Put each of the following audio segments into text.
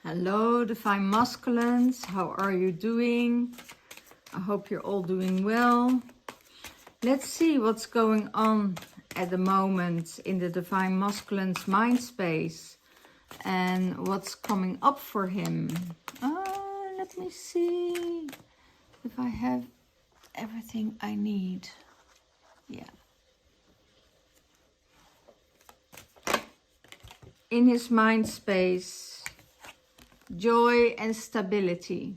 Hello, Divine Masculines. How are you doing? I hope you're all doing well. Let's see what's going on at the moment in the Divine Masculine's mind space and what's coming up for him. Let me see if I have everything I need. Yeah. In his mind space, joy and stability.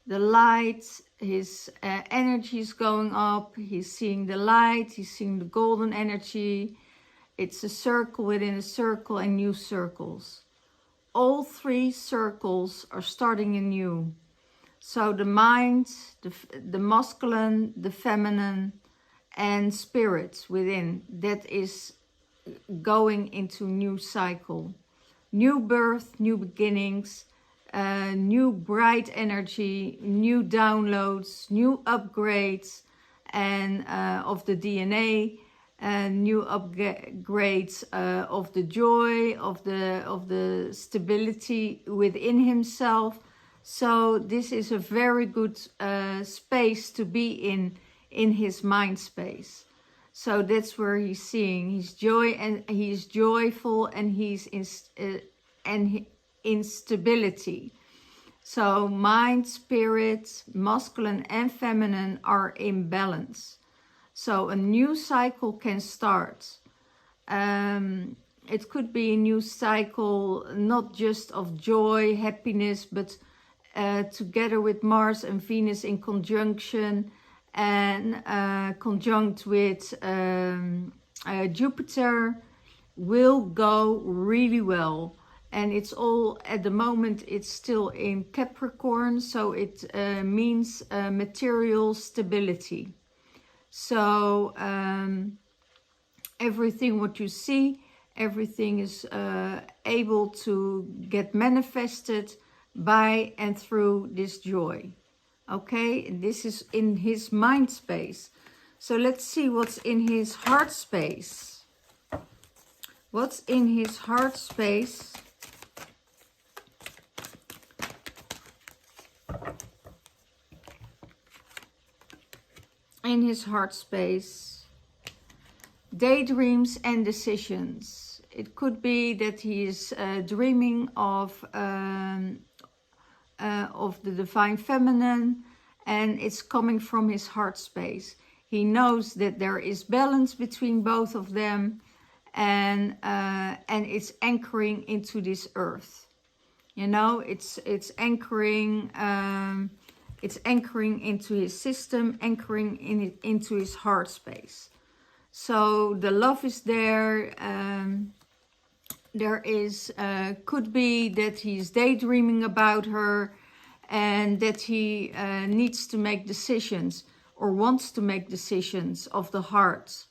The light, his energy is going up. He's seeing the light. He's seeing the golden energy. It's a circle within a circle and new circles. All three circles are starting anew. So the mind, the masculine, the feminine, and spirit within, that is going into new cycle. New birth, new beginnings, new bright energy, new downloads, new upgrades and of the DNA, new upgrades of the joy, of the stability within himself. So this is a very good space to be in his mind space. So that's where he's seeing his joy, and he's joyful, and he's in stability. So mind, spirit, masculine and feminine are in balance. So a new cycle can start. It could be a new cycle, not just of joy, happiness, but together with Mars and Venus in conjunction, and conjunct with Jupiter, will go really well. And it's all, at the moment, it's still in Capricorn, so it means material stability. So everything what you see, everything is able to get manifested by and through this joy. Okay, this is in his mind space. So let's see what's in his heart space. What's in his heart space? In his heart space, daydreams and decisions. It could be that he is dreaming of the divine feminine, and it's coming from his heart space. He knows that there is balance between both of them, and it's anchoring into this earth. You know, it's anchoring. It's anchoring into his system, anchoring into his heart space. So the love is there. There is, could be that he's daydreaming about her, and that he needs to make decisions or wants to make decisions of the heart.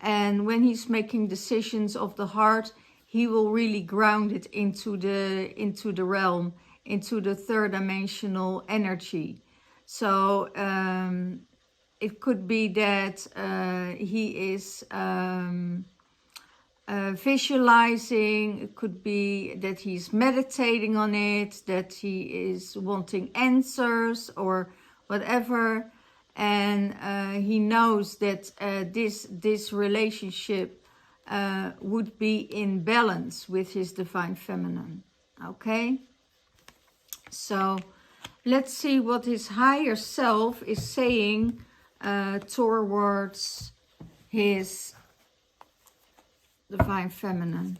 And when he's making decisions of the heart, he will really ground it into the realm, into the third dimensional energy. So it could be that he is visualizing. It could be that he's meditating on it, that he is wanting answers or whatever, and he knows that this relationship would be in balance with his divine feminine. Okay, so let's see what his higher self is saying towards his divine feminine,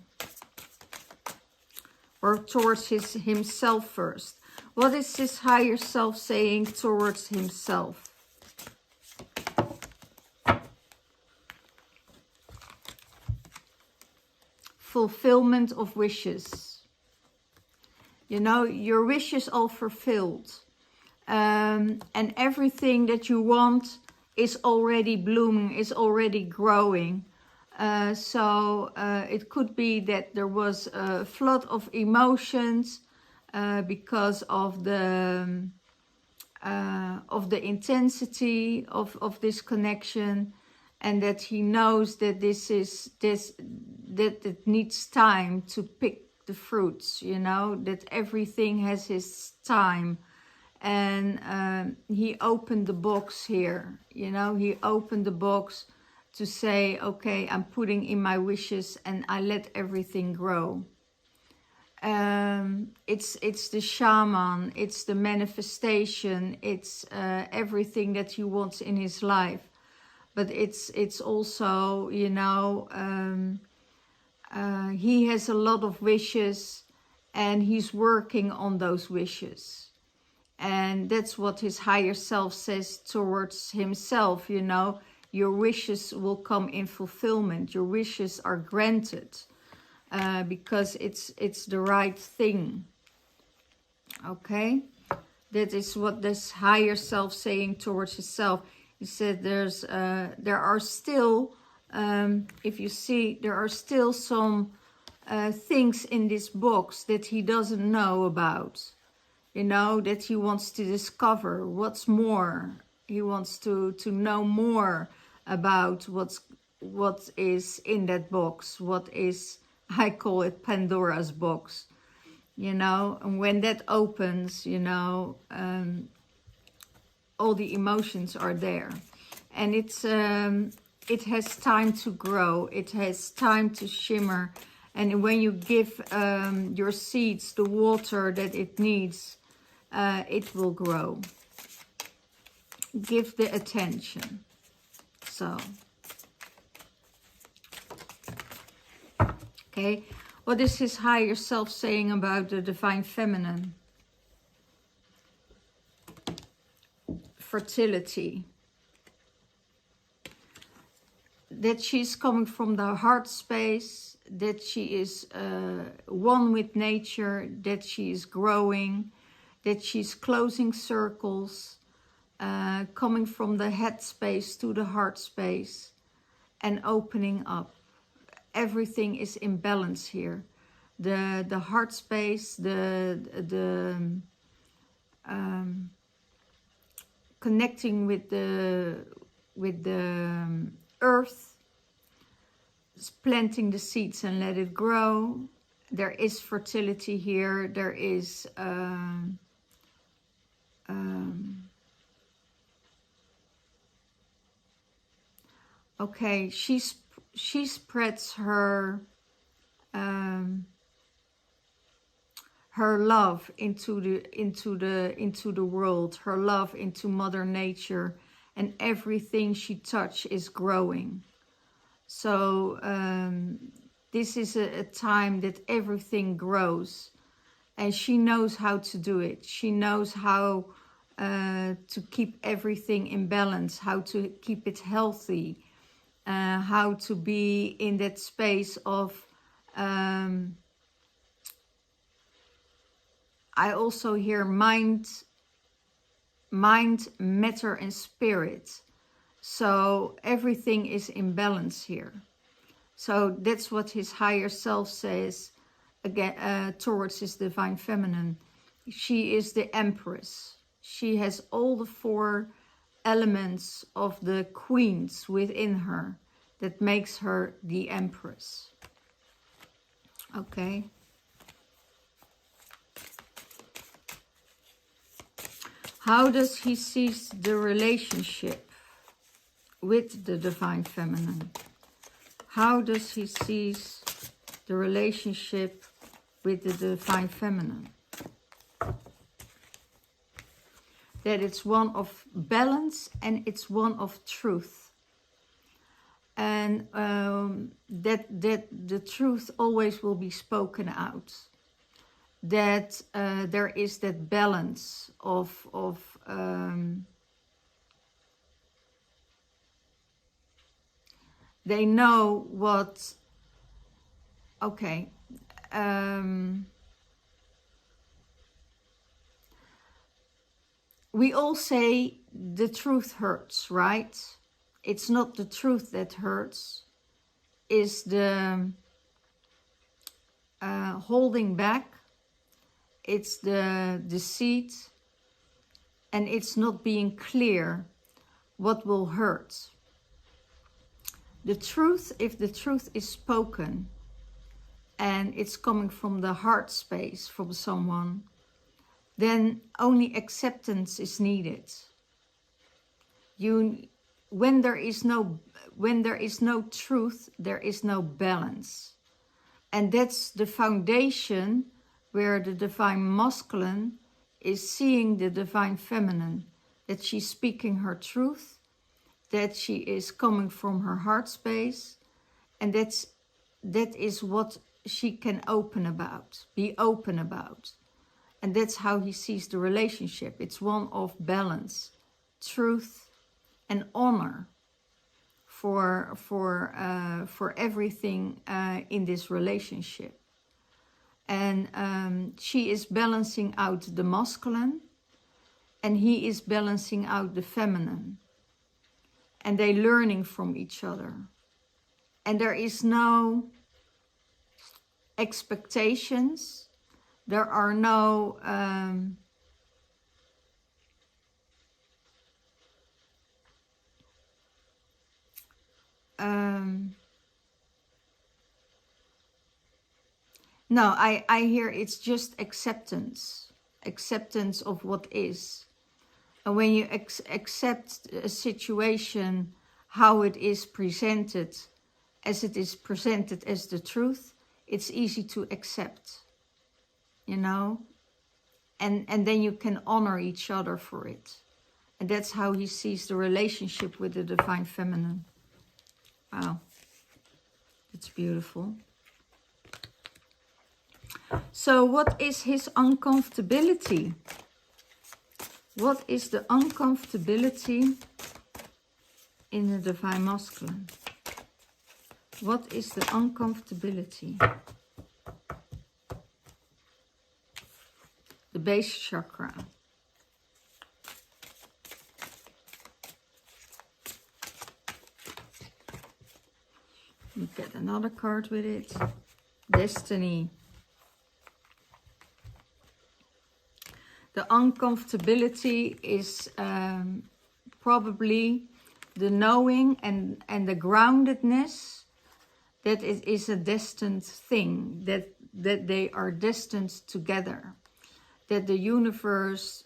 or towards himself first. What is his higher self saying towards himself? Fulfillment of wishes. You know, your wishes all fulfilled, and everything that you want is already blooming, is already growing. So it could be that there was a flood of emotions because of the intensity of this connection, and that he knows that that it needs time to pick the fruits, you know, that everything has his time. And he opened the box here, you know, he opened the box to say, okay, I'm putting in my wishes and I let everything grow. It's the shaman, it's the manifestation, it's everything that he wants in his life. But it's also, you know, he has a lot of wishes and he's working on those wishes. And that's what his higher self says towards himself, you know, your wishes will come in fulfillment. Your wishes are granted because it's the right thing. Okay? That is what this higher self saying towards himself. He said there are still, if you see, there are still some things in this box that he doesn't know about. You know, that he wants to discover what's more. He wants to know more about what is in that box. What is, I call it Pandora's box. You know, and when that opens, you know, all the emotions are there. And it has time to grow. It has time to shimmer. And when you give your seeds the water that it needs, it will grow. Give the attention. So, okay. What is his higher self saying about the divine feminine? Fertility. That she's coming from the heart space, that she is one with nature, that she is growing, that she's closing circles, coming from the head space to the heart space and opening up. Everything is in balance here. The heart space, the connecting with the earth, planting the seeds and let it grow. There is fertility here. There is okay, she spreads her her love into the world, her love into Mother Nature, and everything she touches is growing. So this is a time that everything grows, and she knows how to do it. She knows how to keep everything in balance, how to keep it healthy, how to be in that space of I also hear mind, matter, and spirit. So everything is in balance here. So that's what his higher self says again towards his divine feminine. She is the empress. She has all the 4 elements of the queens within her that makes her the empress. Okay. How does he see the relationship with the divine feminine? How does he see the relationship with the divine feminine? That it's one of balance and it's one of truth. And that the truth always will be spoken out. That there is that balance of they know what, okay, we all say the truth hurts, right? It's not the truth that hurts. is the holding back, it's the deceit, and it's not being clear what will hurt. The truth, if the truth is spoken and it's coming from the heart space from someone, then only acceptance is needed. When there is no truth, there is no balance. And that's the foundation where the divine masculine is seeing the divine feminine, that she's speaking her truth, that she is coming from her heart space, and that is what she can be open about. And that's how he sees the relationship. It's one of balance, truth, and honor for everything in this relationship. And she is balancing out the masculine, and he is balancing out the feminine. And they're learning from each other. And there is no expectations. There are no no, I hear it's just acceptance of what is. And when you accept a situation, how it is presented, as it is presented as the truth, it's easy to accept, you know, and then you can honor each other for it. And that's how he sees the relationship with the divine feminine. Wow, it's beautiful. So what is his uncomfortability? What is the uncomfortability in the divine masculine? What is the uncomfortability? The base chakra. You get another card with it. Destiny. The uncomfortability is probably the knowing and the groundedness that it is a destined thing, that they are destined together, that the universe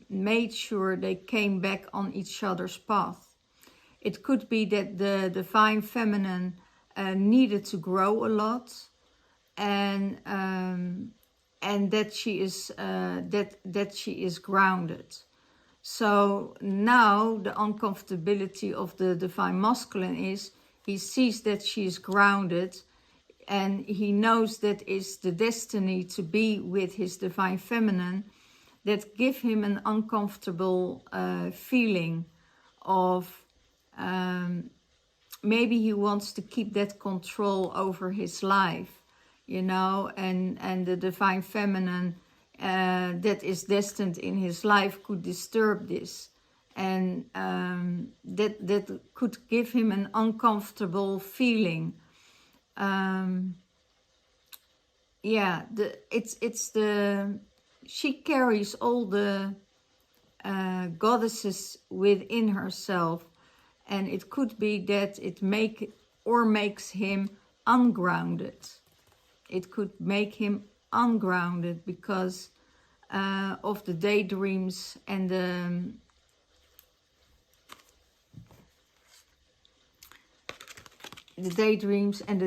made sure they came back on each other's path. It could be that the divine feminine needed to grow a lot, and that she is that she is grounded. So now the uncomfortability of the divine masculine is he sees that she is grounded, and he knows that is the destiny to be with his divine feminine, that give him an uncomfortable feeling of maybe he wants to keep that control over his life, you know, and the divine feminine that is destined in his life could disturb this, and that could give him an uncomfortable feeling. Yeah, she carries all the goddesses within herself, and it could be that it makes him ungrounded. It could make him ungrounded because of the daydreams and the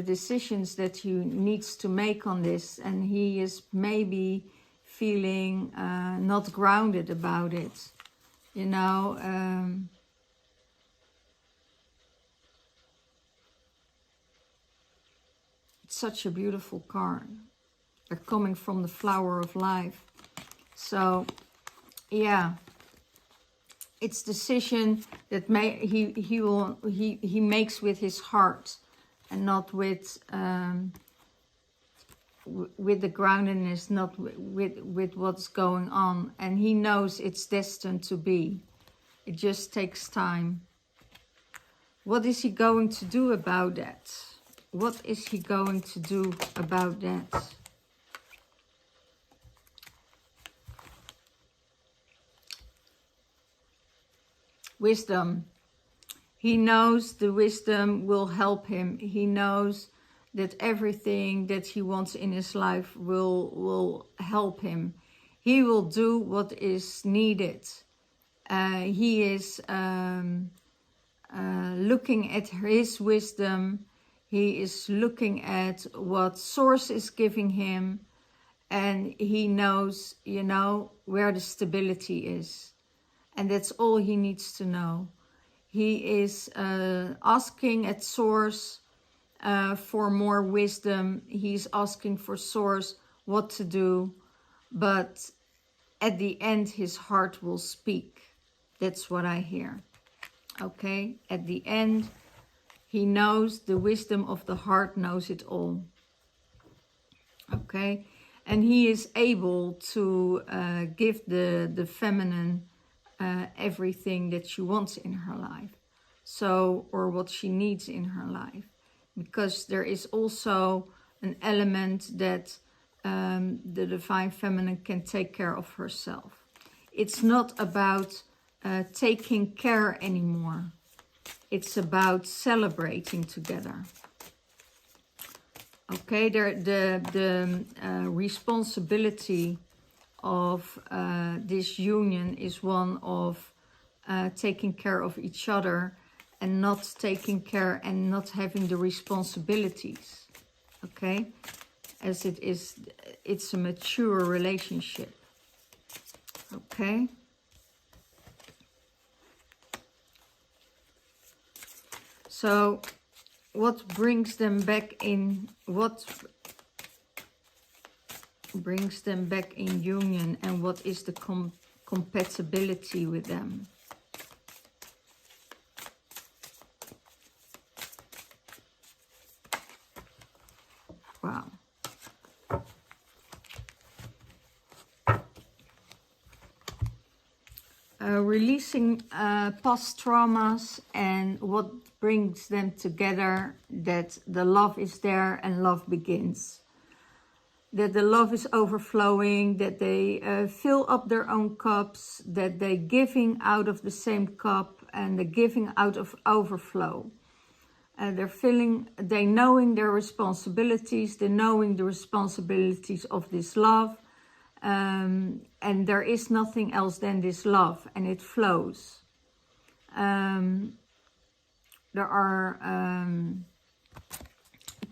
decisions that he needs to make on this, and he is maybe feeling not grounded about it, you know. It's such a beautiful card. They're coming from the flower of life. So yeah, it's decision that he makes with his heart, and not with the groundedness, not with what's going on. And he knows it's destined to be. It just takes time. What is he going to do about that? What is he going to do about that? Wisdom. He knows the wisdom will help him. He knows that everything that he wants in his life will help him. He will do what is needed. He is looking at his wisdom. He is looking at what Source is giving him. And he knows, you know, where the stability is. And that's all he needs to know. He is asking at Source for more wisdom. He's asking for Source what to do. But at the end, his heart will speak. That's what I hear. Okay? At the end, he knows the wisdom of the heart knows it all. Okay? And he is able to give the feminine everything that she wants in her life. So, or what she needs in her life. Because there is also an element that the Divine Feminine can take care of herself. It's not about taking care anymore. It's about celebrating together. Okay, the responsibility of this union is one of taking care of each other and not taking care and not having the responsibilities. Okay, as it's a mature relationship. Okay. So what brings them back in, what brings them back in union, and what is the compatibility with them? Wow. Releasing past traumas, and what brings them together, that the love is there and love begins. That the love is overflowing, that they fill up their own cups, that they're giving out of the same cup, and they're giving out of overflow. They're knowing their responsibilities, they're knowing the responsibilities of this love. And there is nothing else than this love, and it flows. There are,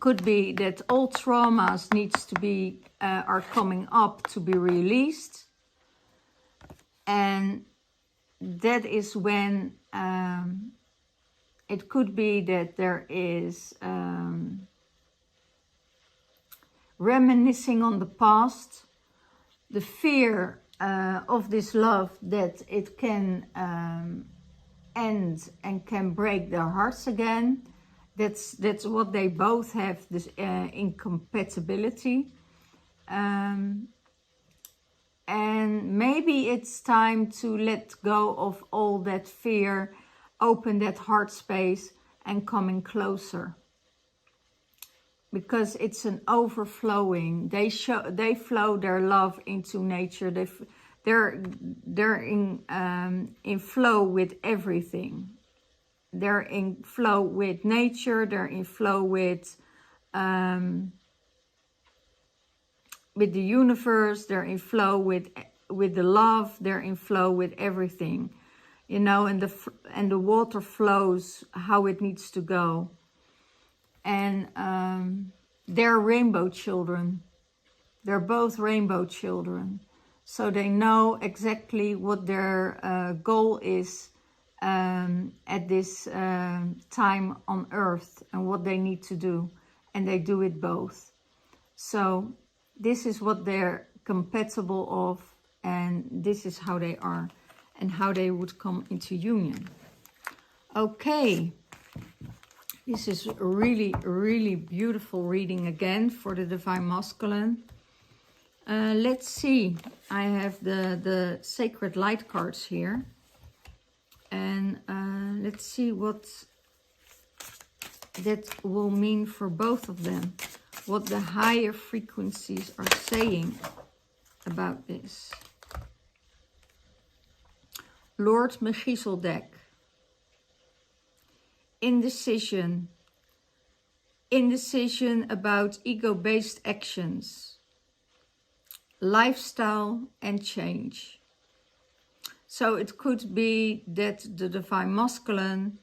could be that all traumas needs to be, are coming up to be released. And that is when, it could be that there is reminiscing on the past. The fear of this love that it can end and can break their hearts again. That's what they both have, this incompatibility. And maybe it's time to let go of all that fear, open that heart space and coming closer. Because it's an overflowing. They flow their love into nature. They're in flow with everything. They're in flow with nature. They're in flow with the universe. They're in flow with the love. They're in flow with everything, you know. And the water flows how it needs to go. And they're rainbow children. They're both rainbow children. So they know exactly what their goal is at this time on earth and what they need to do. And they do it both. So this is what they're compatible of. And this is how they are. And how they would come into union. Okay. This is a really, really beautiful reading again for the Divine Masculine. Let's see. I have the Sacred Light cards here. And let's see what that will mean for both of them, what the higher frequencies are saying about this. Lord Melchizedek, indecision about ego-based actions, lifestyle and change. So it could be that the Divine Masculine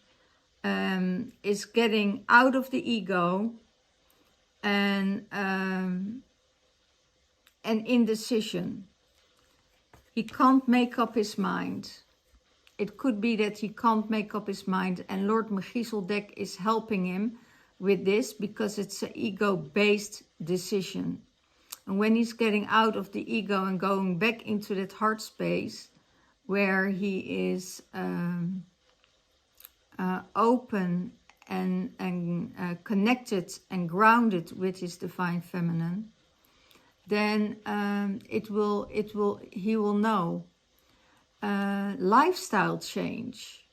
is getting out of the ego and indecision. He can't make up his mind. It could be that he can't make up his mind, and Lord Melchizedek is helping him with this because it's an ego-based decision. And when he's getting out of the ego and going back into that heart space where he is open and connected and grounded with his Divine Feminine, then he will know lifestyle change.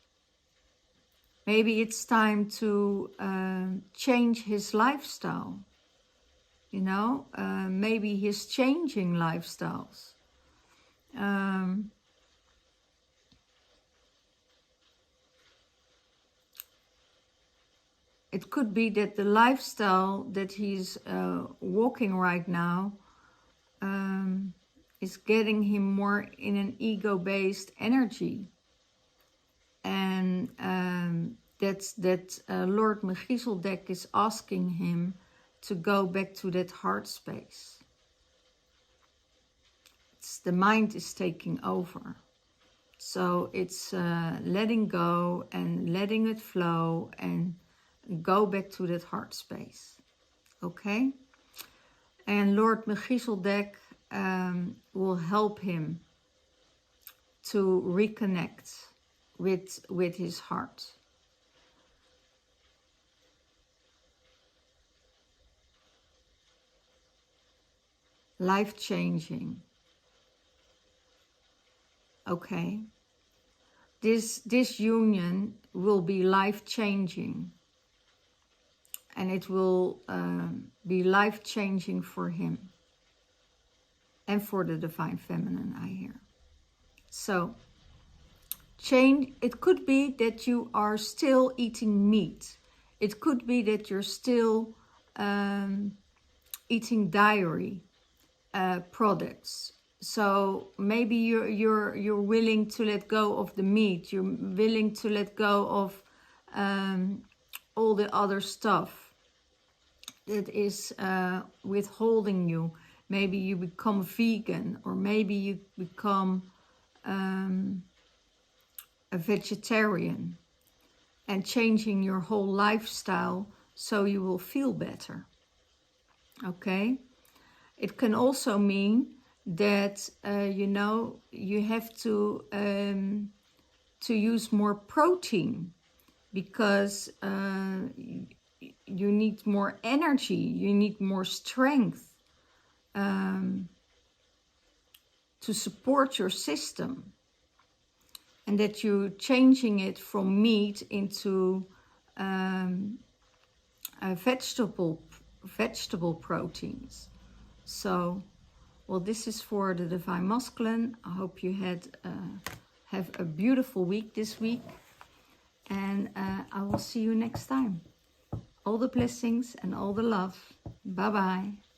Maybe it's time to change his lifestyle. You know, maybe he's changing lifestyles. It could be that the lifestyle that he's walking right now is getting him more in an ego-based energy. And Lord Melchizedek is asking him to go back to that heart space. The mind is taking over. So it's letting go and letting it flow and go back to that heart space. Okay? And Lord Melchizedek will help him to reconnect with his heart. Life-changing. Okay. This union will be life-changing. And it will be life-changing for him. And for the Divine Feminine, I hear. So, change. It could be that you are still eating meat. It could be that you're still eating dairy products. So maybe you're willing to let go of the meat. You're willing to let go of all the other stuff that is withholding you. Maybe you become vegan, or maybe you become a vegetarian, and changing your whole lifestyle so you will feel better. Okay? It can also mean that you have to use more protein, because you need more energy, you need more strength to support your system, and that you're changing it from meat into vegetable proteins. So, well, this is for the Divine Masculine. I hope you have a beautiful week this week, and I will see you next time. All the blessings and all the love. Bye-bye.